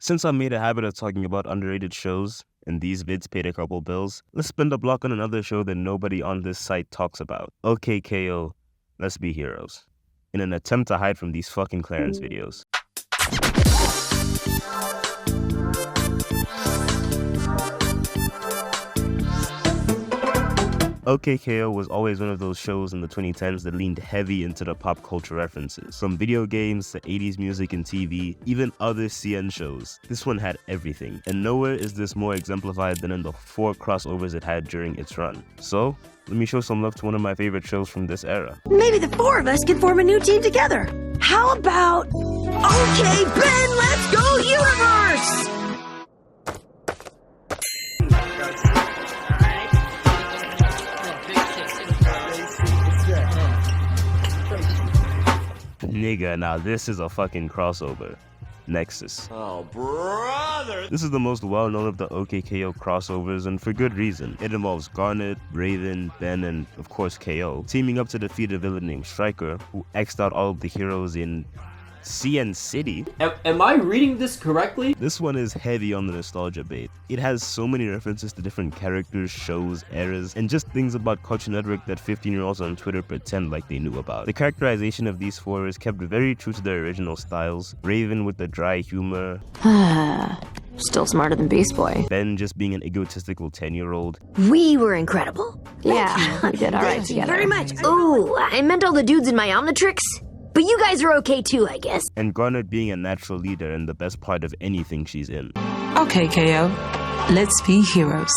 Since I made a habit of talking about underrated shows, and these vids paid a couple bills, let's spend a block on another show that nobody on this site talks about. OK K.O. Let's Be Heroes. In an attempt to hide from these fucking Clarence videos. OK K.O. was always one of those shows in the 2010s that leaned heavy into the pop culture references. From video games to 80s music and TV, even other CN shows. This one had everything. And nowhere is this more exemplified than in the 4 crossovers it had during its run. So, let me show some love to one of my favorite shows from this era. Maybe the 4 of us can form a new team together. How about... OK, Ben, let's go Universe! Nigga, now this is a fucking crossover. Nexus. Oh, brother! This is the most well-known of the OK K.O. crossovers, and for good reason. It involves Garnet, Raven, Ben, and of course K.O. teaming up to defeat a villain named Striker, who X'd out all of the heroes in CN City. Am I reading this correctly? This one is heavy on the nostalgia bait. It has so many references to different characters, shows, eras, and just things about Cartoon Network that 15-year-olds on Twitter pretend like they knew about. The characterization of these 4 is kept very true to their original styles. Raven with the dry humor. Still smarter than Beast Boy. Ben just being an egotistical 10-year-old. We were incredible. Yeah, we did alright together. Very much. Ooh, I meant all the dudes in my Omnitrix. But you guys are okay too, I guess. And Garnet being a natural leader and the best part of anything she's in. OK K.O. Let's be heroes.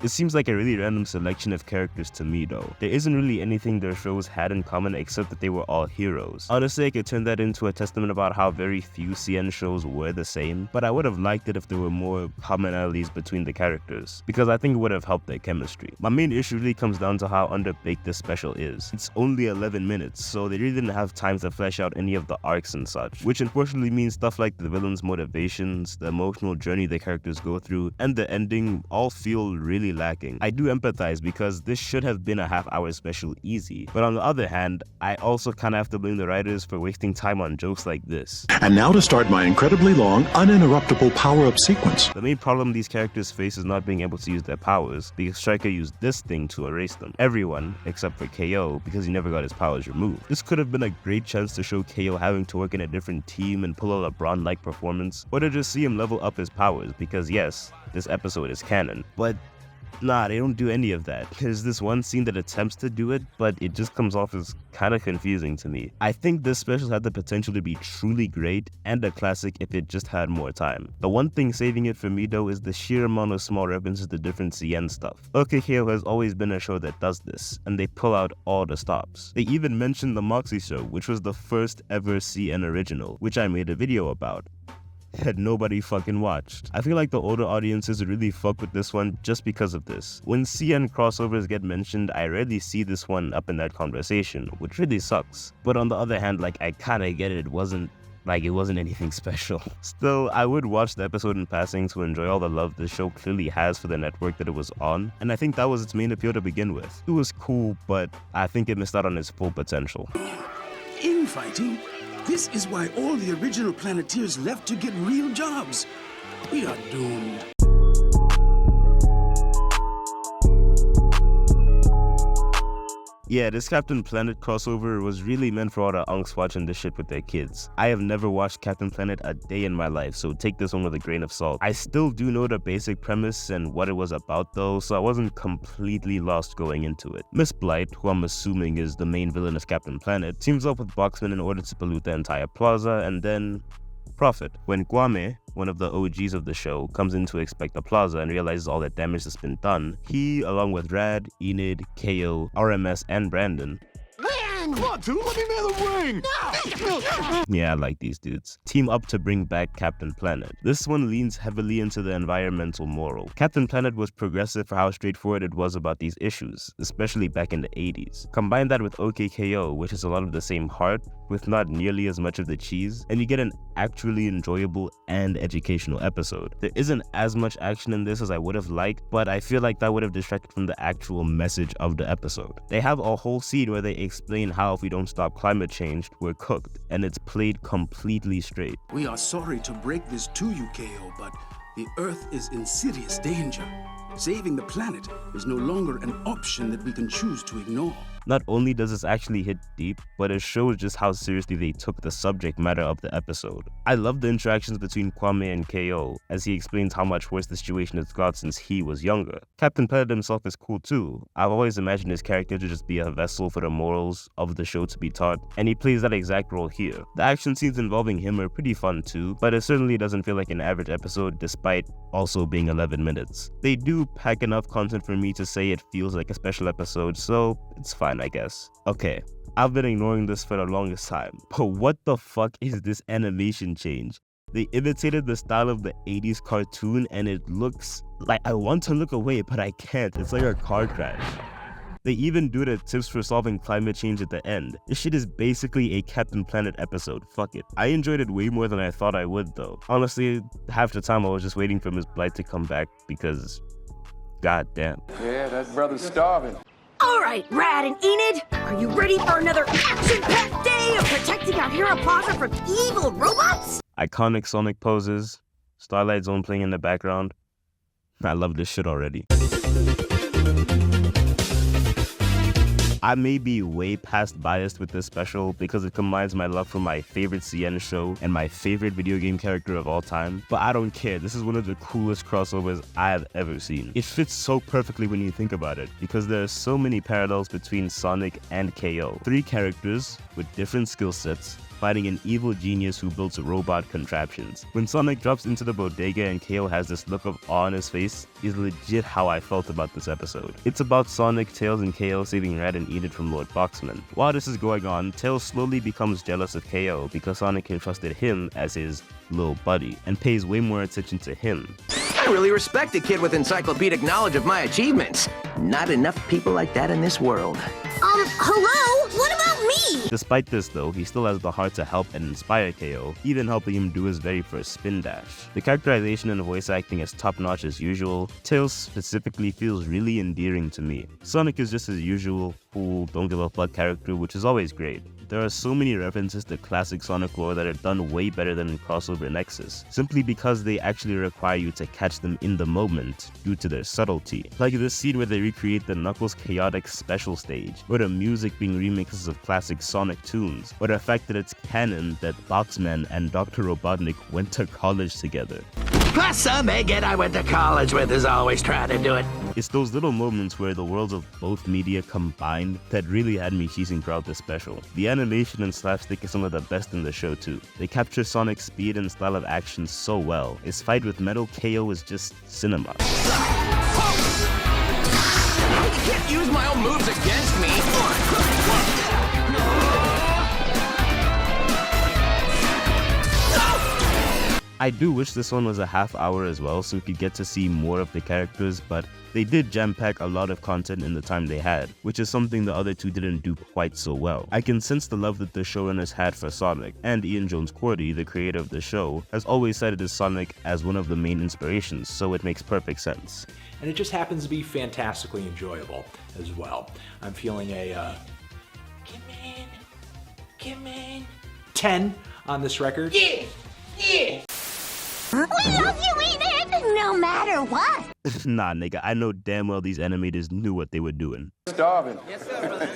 It seems like a really random selection of characters to me though. There isn't really anything their shows had in common except that they were all heroes. Honestly, I could turn that into a testament about how very few CN shows were the same, but I would have liked it if there were more commonalities between the characters, because I think it would have helped their chemistry. My main issue really comes down to how underbaked this special is. It's only 11 minutes, so they really didn't have time to flesh out any of the arcs and such, which unfortunately means stuff like the villain's motivations, the emotional journey the characters go through, and the ending all feel really lacking. I do empathize because this should have been a half-hour special easy, but on the other hand, I also kinda have to blame the writers for wasting time on jokes like this. And now to start my incredibly long, uninterruptible power-up sequence. The main problem these characters face is not being able to use their powers, because Striker used this thing to erase them. Everyone, except for K.O., because he never got his powers removed. This could have been a great chance to show K.O. having to work in a different team and pull out a Braun-like performance, or to just see him level up his powers, because yes, this episode is canon, but nah, they don't do any of that. There's this one scene that attempts to do it, but it just comes off as kinda confusing to me. I think this special had the potential to be truly great and a classic if it just had more time. The one thing saving it for me though is the sheer amount of small references to different CN stuff. OK K.O. has always been a show that does this, and they pull out all the stops. They even mentioned the Moxie show, which was the first ever CN original, which I made a video about that nobody fucking watched. I feel like the older audiences really fuck with this one just because of this. When CN crossovers get mentioned, I rarely see this one up in that conversation, which really sucks. But on the other hand, like, I kinda get it, it wasn't anything special. Still, I would watch the episode in passing to enjoy all the love the show clearly has for the network that it was on, and I think that was its main appeal to begin with. It was cool, but I think it missed out on its full potential. Infighting? This is why all the original Planeteers left to get real jobs. We are doomed. Yeah, this Captain Planet crossover was really meant for all the unks watching this shit with their kids. I have never watched Captain Planet a day in my life, so take this one with a grain of salt. I still do know the basic premise and what it was about though, so I wasn't completely lost going into it. Miss Blight, who I'm assuming is the main villain of Captain Planet, teams up with Boxman in order to pollute the entire plaza, and then profit. When Kwame, one of the OGs of the show, comes in to inspect the plaza and realizes all that damage has been done, he, along with Rad, Enid, K.O., RMS, and Brandon, Come on, dude, let me mail the ring! No! yeah, I like these dudes, team up to bring back Captain Planet. This one leans heavily into the environmental moral. Captain Planet was progressive for how straightforward it was about these issues, especially back in the 80s. Combine that with OK K.O., which is a lot of the same heart, with not nearly as much of the cheese, and you get an actually enjoyable and educational episode. There isn't as much action in this as I would have liked, but I feel like that would have distracted from the actual message of the episode. They have a whole scene where they explain how if we don't stop climate change, we're cooked, and it's played completely straight. We are sorry to break this to you, K.O., but the Earth is in serious danger. Saving the planet is no longer an option that we can choose to ignore. Not only does this actually hit deep, but it shows just how seriously they took the subject matter of the episode. I love the interactions between Kwame and K.O. as he explains how much worse the situation has got since he was younger. Captain Planet himself is cool too. I've always imagined his character to just be a vessel for the morals of the show to be taught, and he plays that exact role here. The action scenes involving him are pretty fun too, but it certainly doesn't feel like an average episode despite also being 11 minutes. They do pack enough content for me to say it feels like a special episode, so it's fine, I guess. Okay, I've been ignoring this for the longest time, but what the fuck is this animation change? They imitated the style of the 80s cartoon and it looks like I want to look away, but I can't. It's like a car crash. They even do the tips for solving climate change at the end. This shit is basically a Captain Planet episode, fuck it. I enjoyed it way more than I thought I would though. Honestly, half the time I was just waiting for Miss Blight to come back because, goddamn. Yeah, that brother's starving. All right, Rad and Enid, are you ready for another action-packed day of protecting our Hero Plaza from evil robots? Iconic Sonic poses, Starlight Zone playing in the background. I love this shit already. I may be way past biased with this special because it combines my love for my favorite CN show and my favorite video game character of all time, but I don't care. This is one of the coolest crossovers I have ever seen. It fits so perfectly when you think about it because there are so many parallels between Sonic and K.O. Three characters with different skill sets fighting an evil genius who builds robot contraptions. When Sonic drops into the bodega and K.O. has this look of awe on his face is legit how I felt about this episode. It's about Sonic, Tails, and K.O. saving Rad and Enid from Lord Boxman. While this is going on, Tails slowly becomes jealous of K.O. because Sonic entrusted him as his little buddy and pays way more attention to him. I really respect a kid with encyclopedic knowledge of my achievements. Not enough people like that in this world. Hello? What about me? Despite this though, he still has the heart to help and inspire K.O., even helping him do his very first spin dash. The characterization and voice acting is top notch as usual. Tails specifically feels really endearing to me. Sonic is just his usual, cool, don't give a fuck character, which is always great. There are so many references to classic Sonic lore that are done way better than in Crossover Nexus, simply because they actually require you to catch them in the moment due to their subtlety. Like this scene where they recreate the Knuckles Chaotic special stage, or the music being remixes of classic Sonic tunes, or the fact that it's canon that Boxman and Dr. Robotnik went to college together. Plus, some egghead I went to college with is always trying to do it. It's those little moments where the worlds of both media combined that really had me cheesing throughout this special. The animation and slapstick is some of the best in the show too. They capture Sonic's speed and style of action so well. His fight with Metal K.O. is just cinema. You can't use my own moves against me. I do wish this one was a half hour as well so we could get to see more of the characters, but they did jam-pack a lot of content in the time they had, which is something the other two didn't do quite so well. I can sense the love that the showrunners had for Sonic, and Ian Jones-Quartey, the creator of the show, has always cited his Sonic as one of the main inspirations, so it makes perfect sense. And it just happens to be fantastically enjoyable as well. I'm feeling a come in 10 on this record. Yeah! We love you, Enid! No matter what! Nah, nigga, I know damn well these animators knew what they were doing. Starving. Yes, sir, brother.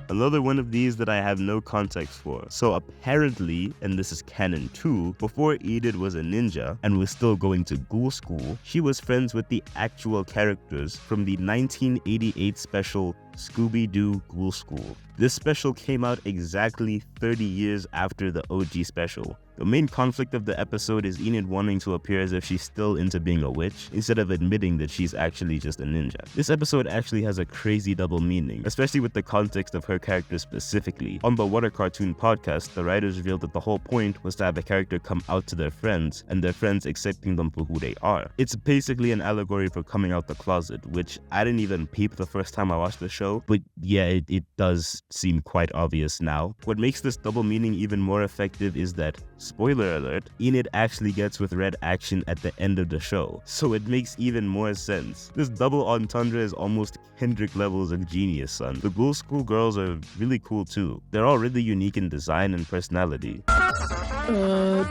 Another one of these that I have no context for. So apparently, and this is canon too, before Enid was a ninja and was still going to Ghoul School, she was friends with the actual characters from the 1988 special Scooby-Doo Ghoul School. This special came out exactly 30 years after the OG special. The main conflict of the episode is Enid wanting to appear as if she's still into being a witch, instead of admitting that she's actually just a ninja. This episode actually has a crazy double meaning, especially with the context of her character specifically. On the Water Cartoon podcast, the writers revealed that the whole point was to have a character come out to their friends, and their friends accepting them for who they are. It's basically an allegory for coming out the closet, which I didn't even peep the first time I watched the show, but yeah, it does seem quite obvious now. What makes this double meaning even more effective is that spoiler alert, Enid actually gets with Red action at the end of the show, so it makes even more sense. This double entendre is almost Kendrick levels of genius, son. The Ghoul School girls are really cool too. They're all really unique in design and personality.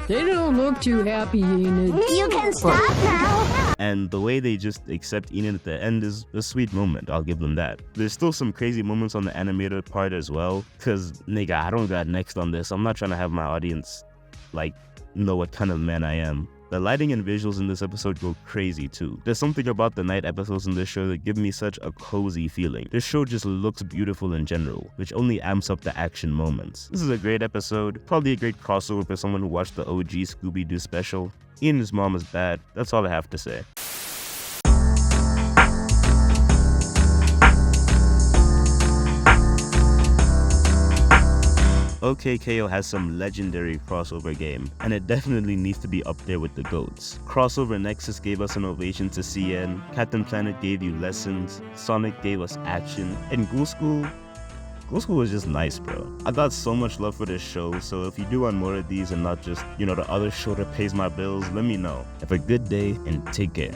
They don't look too happy, Enid. You can stop now. And the way they just accept Enid at the end is a sweet moment, I'll give them that. There's still some crazy moments on the animated part as well, cause nigga, I don't got next on this. I'm not trying to have my audience, like, know what kind of man I am. The lighting and visuals in this episode go crazy too. There's something about the night episodes in this show that give me such a cozy feeling. This show just looks beautiful in general, which only amps up the action moments. This is a great episode, probably a great crossover for someone who watched the OG Scooby-Doo special. Enid's mom is bad, that's all I have to say. OK K.O has some legendary crossover game, and it definitely needs to be up there with the GOATs. Crossover Nexus gave us an ovation to CN, Captain Planet gave you lessons, Sonic gave us action, and Ghoul School was just nice, bro. I got so much love for this show, so if you do want more of these and not just, the other show that pays my bills, let me know. Have a good day and take care.